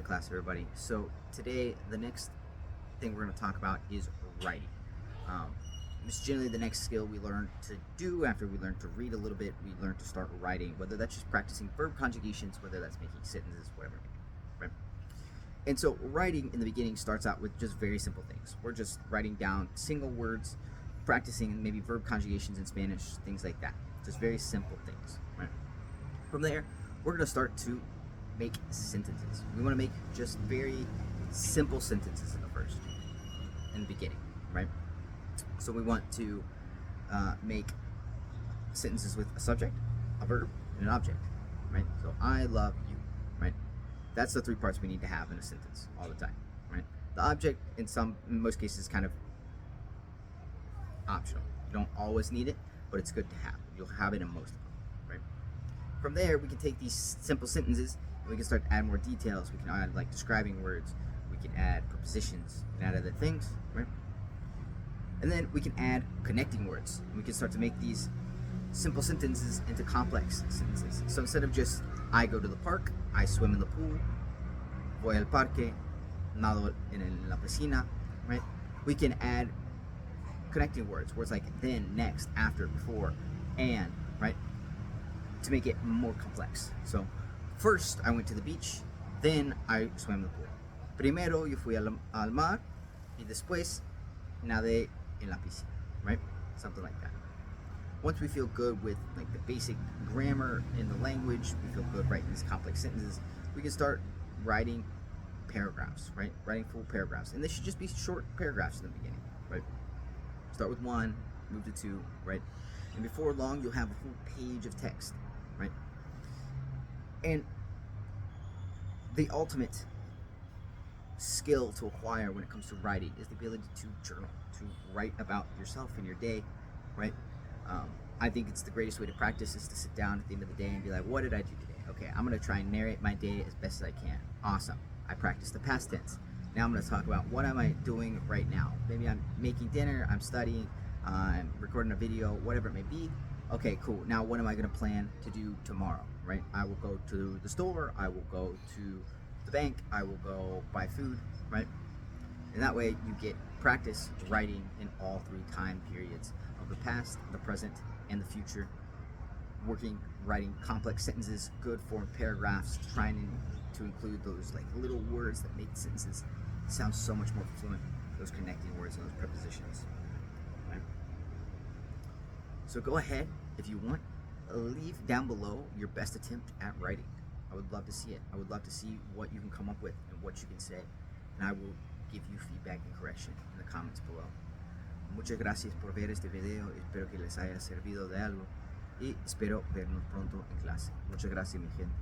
class, everybody. So today, the next thing we're going to talk about is writing. Um, this is generally the next skill we learn to do after we learn to read a little bit. We learn to start writing, whether that's just practicing verb conjugations, whether that's making sentences, whatever it may be, right? And so writing in the beginning starts out with just very simple things. We're just writing down single words, practicing maybe verb conjugations in Spanish, things like that. Just very simple things, right? From there, we're going to start to make sentences. We want to make just very simple sentences in the beginning, right? So we want to make sentences with a subject, a verb, and an object, right? So I love you, right? That's the three parts we need to have in a sentence all the time, right? The object, in most cases, is kind of optional. You don't always need it, but it's good to have. You'll have it in most of them, right? From there, we can take these simple sentences and we can start to add more details. We can add like describing words. We can add prepositions. We can add other things, right? And then we can add connecting words. We can start to make these simple sentences into complex sentences. So instead of just I go to the park, I swim in the pool, voy al parque, nado en la piscina, right? We can add connecting words like then, next, after, before, and, right? To make it more complex. So first I went to the beach, then I swam in the pool. Primero yo fui al mar y después nadé en la piscina, right? Something like that. Once we feel good with like the basic grammar in the language, we feel good writing these complex sentences, we can start writing paragraphs, right? Writing full paragraphs. And they should just be short paragraphs in the beginning, right? Start with one, move to two, right? And before long, you'll have a full page of text, right? And the ultimate skill to acquire when it comes to writing is the ability to journal, to write about yourself and your day, right? I think it's the greatest way to practice is to sit down at the end of the day and be like, what did I do today? Okay, I'm going to try and narrate my day as best as I can. Awesome. I practiced the past tense. Now I'm going to talk about what am I doing right now. Maybe I'm making dinner, I'm studying, I'm recording a video, whatever it may be. Okay, cool. Now what am I going to plan to do tomorrow, right? I will go to the store, I will go to the bank, I will go buy food, right? And that way you get practice writing in all three time periods of the past, the present, and the future. Writing complex sentences, good formed paragraphs, trying to include those like little words that make sentences sound so much more fluent, those connecting words and those prepositions. Right? So go ahead, if you want, leave down below your best attempt at writing. I would love to see it. I would love to see what you can come up with and what you can say. And I will give you feedback and correction in the comments below. Muchas gracias por ver este video. Espero que les haya servido de algo. Y espero vernos pronto en clase. Muchas gracias, mi gente.